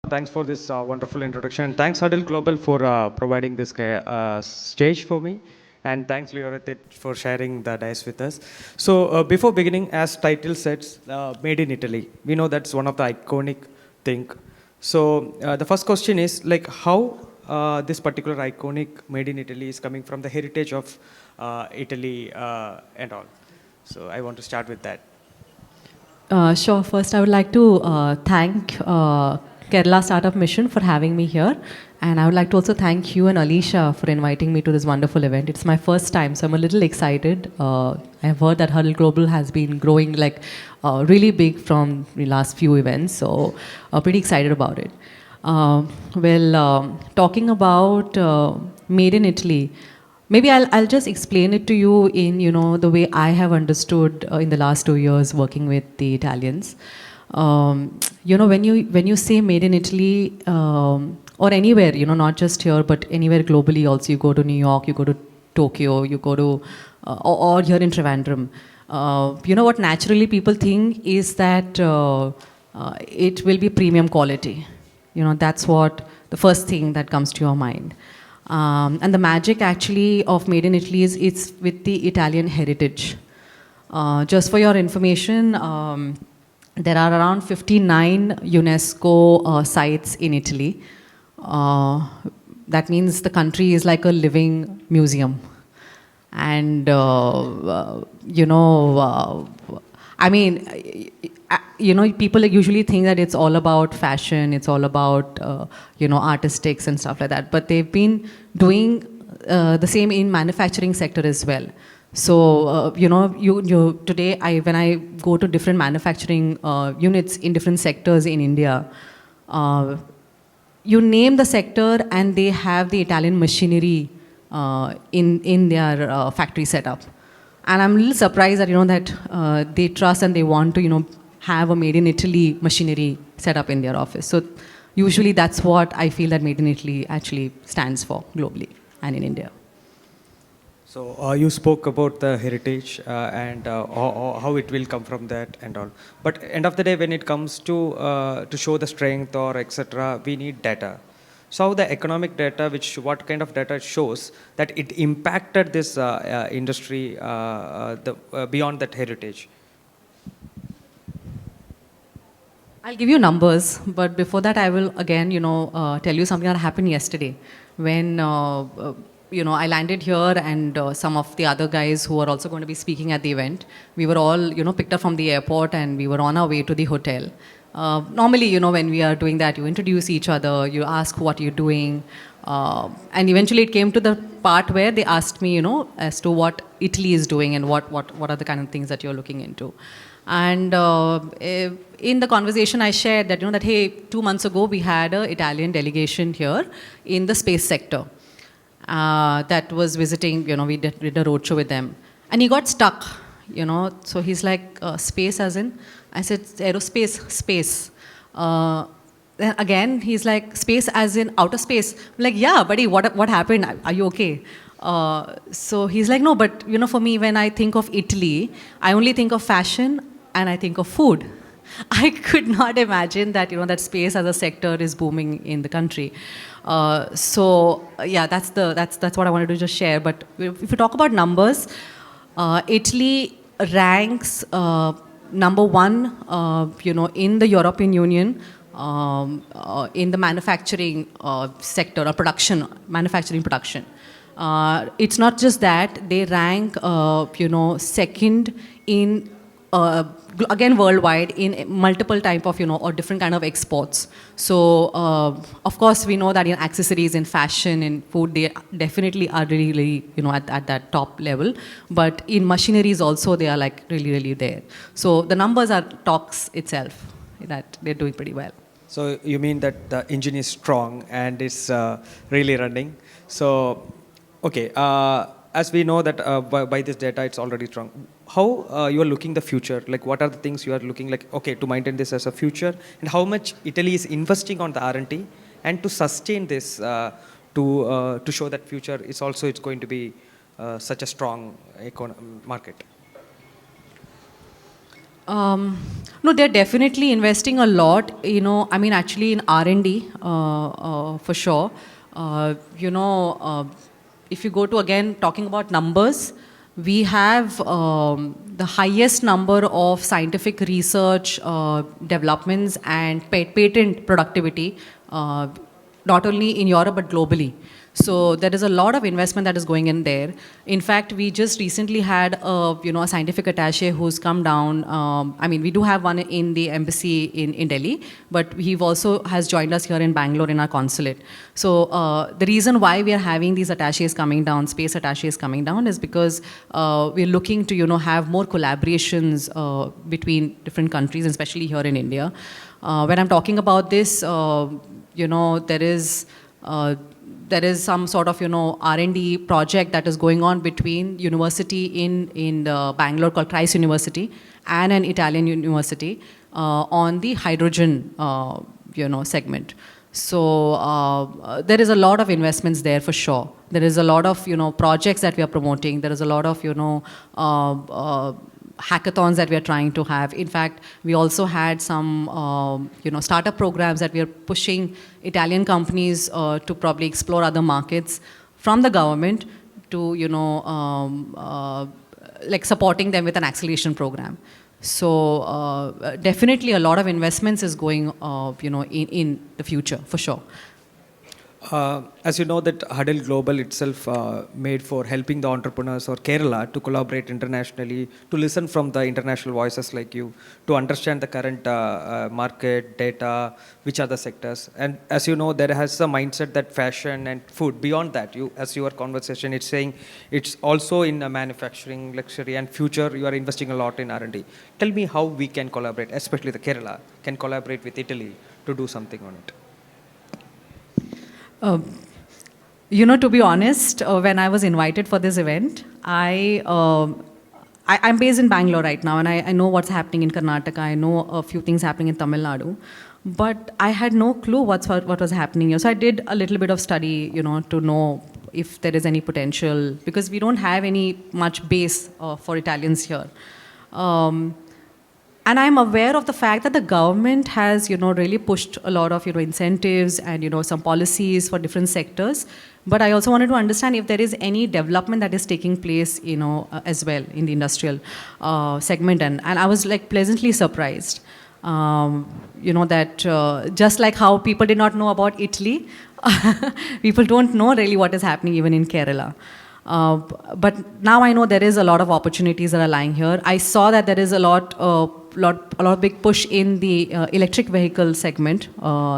Thanks for this wonderful introduction. Thanks, Huddle Global, for providing this stage for me. And thanks, Leorith, for sharing the dice with us. So, before beginning, as title says, Made in Italy. We know that's one of the iconic thing. So, the first question is like how this particular iconic Made in Italy is coming from the heritage of Italy and all. So, I want to start with that. Sure. First, I would like to thank Kerala Startup Mission for having me here. And I would like to also thank you and Alicia for inviting me to this wonderful event. It's my first time, so I'm a little excited. I've heard that Huddle Global has been growing like really big from the last few events, so pretty excited about it. Talking about Made in Italy, maybe I'll just explain it to you in the way I have understood in the last 2 years working with the Italians. When you say made in Italy or anywhere, not just here but anywhere globally, also you go to New York, you go to Tokyo, you go to or here in Trivandrum. What naturally people think is that it will be premium quality. That's what the first thing that comes to your mind. And the magic actually of Made in Italy is it's with the Italian heritage. Just for your information, there are around 59 UNESCO sites in Italy. That means the country is like a living museum. And, people usually think that it's all about fashion, it's all about, artistics and stuff like that. But they've been doing the same in manufacturing sector as well. So, today, when I go to different manufacturing units in different sectors in India, you name the sector and they have the Italian machinery in their factory setup. And I'm a little surprised that, that they trust and they want to, have a Made in Italy machinery set up in their office. So usually that's what I feel that Made in Italy actually stands for globally and in India. So you spoke about the heritage and how it will come from that and all. But end of the day, when it comes to show the strength or etc., we need data. So the economic data, what kind of data shows that it impacted this industry beyond that heritage? I'll give you numbers, but before that, I will again, tell you something that happened yesterday when. I landed here and some of the other guys who are also going to be speaking at the event, we were all, picked up from the airport and we were on our way to the hotel. Normally, when we are doing that, you introduce each other, you ask what you're doing. And eventually it came to the part where they asked me, as to what Italy is doing and what are the kind of things that you're looking into. And in the conversation, I shared that, that, hey, 2 months ago, we had an Italian delegation here in the space sector. That was visiting, we did a roadshow with them. And he got stuck, so he's like, space as in? I said, aerospace, space. Then again, he's like, space as in outer space. I'm like, yeah, buddy, what happened? Are you okay? So he's like, no, but, for me, when I think of Italy, I only think of fashion and I think of food. I could not imagine that, that space as a sector is booming in the country. That's what I wanted to just share. But if you talk about numbers, Italy ranks number one, in the European Union in the manufacturing sector or manufacturing production. It's not just that, they rank, second in again worldwide in multiple type of or different kind of exports. So of course we know that in accessories, in fashion, in food, they definitely are really at that top level, but in machineries also they are like really there. So the numbers are talks itself that they're doing pretty well. So you mean that the engine is strong and it's really running. So okay, as we know that by this data it's already strong. How you are looking the future? Like what are the things you are looking like, okay, to maintain this as a future, and how much Italy is investing on the R&D and to sustain this to show that future is also it's going to be such a strong market? No, they're definitely investing a lot. I mean, actually in R&D, for sure. If you go to again talking about numbers, we have the highest number of scientific research developments and patent productivity, not only in Europe but globally. So there is a lot of investment that is going in there. In fact, we just recently had a scientific attaché who's come down. I mean, we do have one in the embassy in Delhi, but he also has joined us here in Bangalore in our consulate. So the reason why we are having these attachés coming down, space attachés coming down, is because we're looking to have more collaborations between different countries, especially here in India. When I'm talking about this, there is some sort of R&D project that is going on between university in Bangalore called Christ University and an Italian university on the hydrogen segment. So there is a lot of investments there for sure. There is a lot of projects that we are promoting. There is a lot of hackathons that we are trying to have. In fact, we also had some startup programs that we are pushing Italian companies to probably explore other markets from the government to like supporting them with an acceleration program. So definitely a lot of investments is going in the future for sure. As you know that Huddle Global itself made for helping the entrepreneurs or Kerala to collaborate internationally, to listen from the international voices like you, to understand the current market, data, which are the sectors. And as you know, there has a mindset that fashion and food, beyond that, as your conversation, it's saying it's also in manufacturing, luxury and future, you are investing a lot in R&D. Tell me how we can collaborate, especially the Kerala, can collaborate with Italy to do something on it. To be honest, when I was invited for this event, I'm based in Bangalore right now, and I know what's happening in Karnataka. I know a few things happening in Tamil Nadu, but I had no clue what was happening here. So I did a little bit of study, to know if there is any potential, because we don't have any much base for Italians here. And I'm aware of the fact that the government has, really pushed a lot of, incentives and, some policies for different sectors. But I also wanted to understand if there is any development that is taking place, as well in the industrial segment. And I was like pleasantly surprised, that just like how people did not know about Italy, people don't know really what is happening even in Kerala. But now I know there is a lot of opportunities that are lying here. I saw that there is a lot of big push in the electric vehicle segment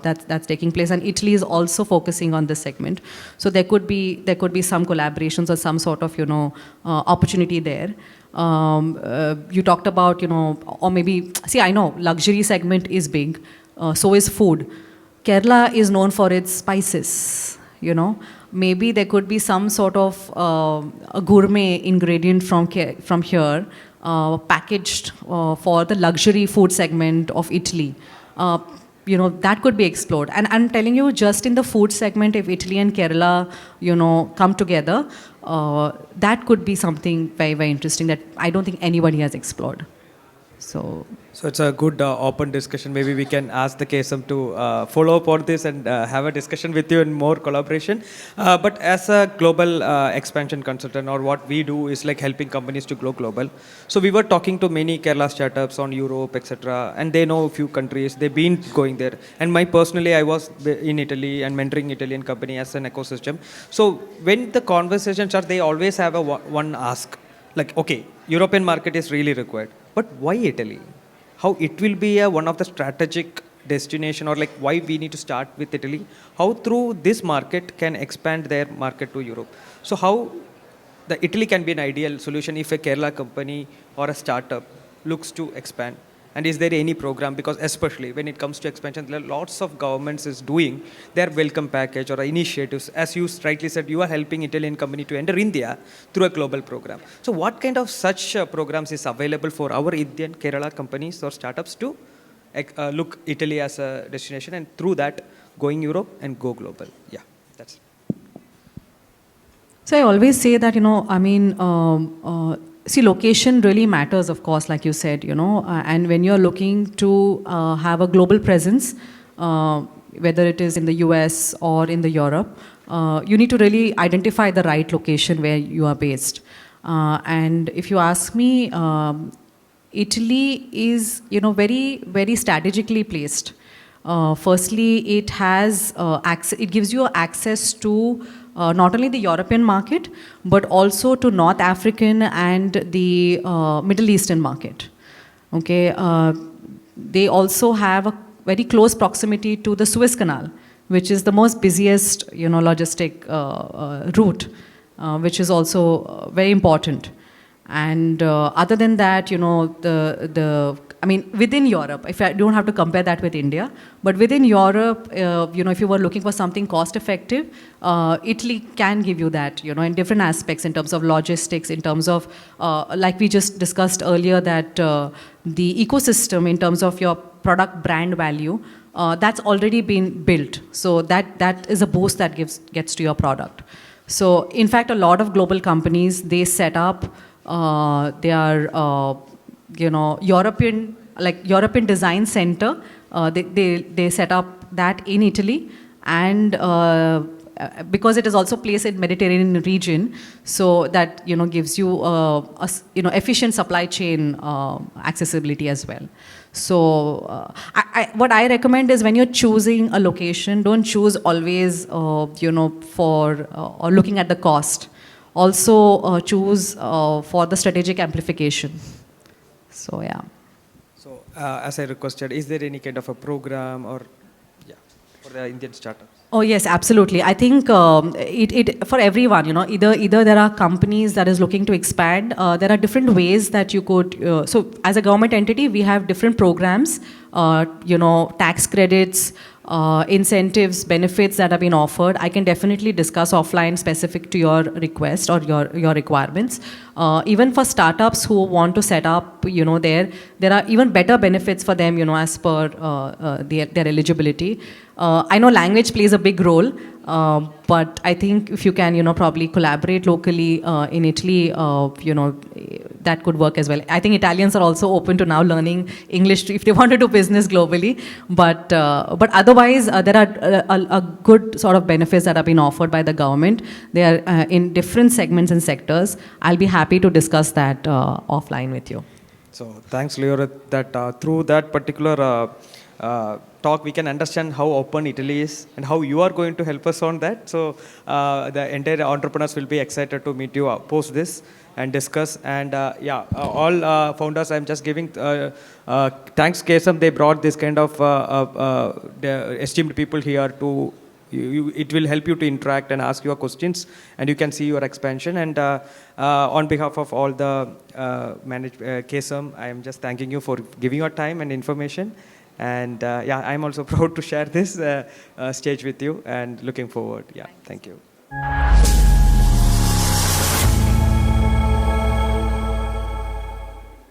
that's taking place, and Italy is also focusing on this segment. So there could be some collaborations or some sort of opportunity there. You talked about or maybe I know luxury segment is big, so is food. Kerala is known for its spices. Maybe there could be some sort of a gourmet ingredient from here, packaged for the luxury food segment of Italy. That could be explored. And I'm telling you, just in the food segment, if Italy and Kerala, come together, that could be something very, very interesting that I don't think anybody has explored. So it's a good open discussion. Maybe we can ask the KSM to follow up on this and have a discussion with you and more collaboration. But as a global expansion consultant, or what we do is like helping companies to grow global. So we were talking to many Kerala startups on Europe, etc. And they know a few countries. They've been going there. And personally, I was in Italy and mentoring Italian company as an ecosystem. So when the conversations are, they always have one ask. Like, okay, European market is really required. But why Italy? How it will be one of the strategic destination, or like why we need to start with Italy? How through this market can expand their market to Europe? So how the Italy can be an ideal solution if a Kerala company or a startup looks to expand? And is there any program? Because especially when it comes to expansion, there are lots of governments is doing their welcome package or initiatives. As you rightly said, you are helping Italian company to enter India through a global program. So what kind of such programs is available for our Indian Kerala companies or startups to look Italy as a destination, and through that going Europe and go global? Yeah, that's it. So I always say that, see, location really matters, of course, like you said, and when you're looking to have a global presence, whether it is in the US or in the Europe, you need to really identify the right location where you are based. And if you ask me, Italy is, very, very strategically placed. Firstly, it has it gives you access to not only the European market, but also to North African and the Middle Eastern market. Okay, they also have a very close proximity to the Suez Canal, which is the most busiest, logistic route, which is also very important. And other than that, within Europe, if I don't have to compare that with India, but within Europe, if you were looking for something cost effective, Italy can give you that, in different aspects, in terms of logistics, in terms of, like we just discussed earlier, that the ecosystem in terms of your product brand value, that's already been built. So that is a boost that gets to your product. So in fact, a lot of global companies, they set up their European design center. They set up that in Italy, and because it is also placed in Mediterranean region, so that gives you efficient supply chain accessibility as well. So what I recommend is, when you're choosing a location, don't choose always for or looking at the cost. Also choose for the strategic amplification. So yeah. So as I requested, is there any kind of a program or for the Indian startups? Oh yes, absolutely. I think it for everyone, either there are companies that is looking to expand. There are different ways that you could. So as a government entity, we have different programs, tax credits, incentives, benefits that have been offered. I can definitely discuss offline specific to your request or your requirements. Even for startups who want to set up, there are even better benefits for them, as per their eligibility. I know language plays a big role, but I think if you can, probably collaborate locally in Italy, that could work as well. I think Italians are also open to now learning English if they want to do business globally. But otherwise, there are a good sort of benefits that have been offered by the government. They are in different segments and sectors. I'll be happy to discuss that offline with you. So thanks, Leorith, that through that particular talk, we can understand how open Italy is and how you are going to help us on that. So the entire entrepreneurs will be excited to meet you post this and discuss. And all founders, I'm just giving thanks, Kesam. They brought this kind of the esteemed people here to. It will help you to interact and ask your questions, and you can see your expansion. And on behalf of all the Kesam, I am just thanking you for giving your time and information. And I'm also proud to share this stage with you, and looking forward. Yeah, thank you.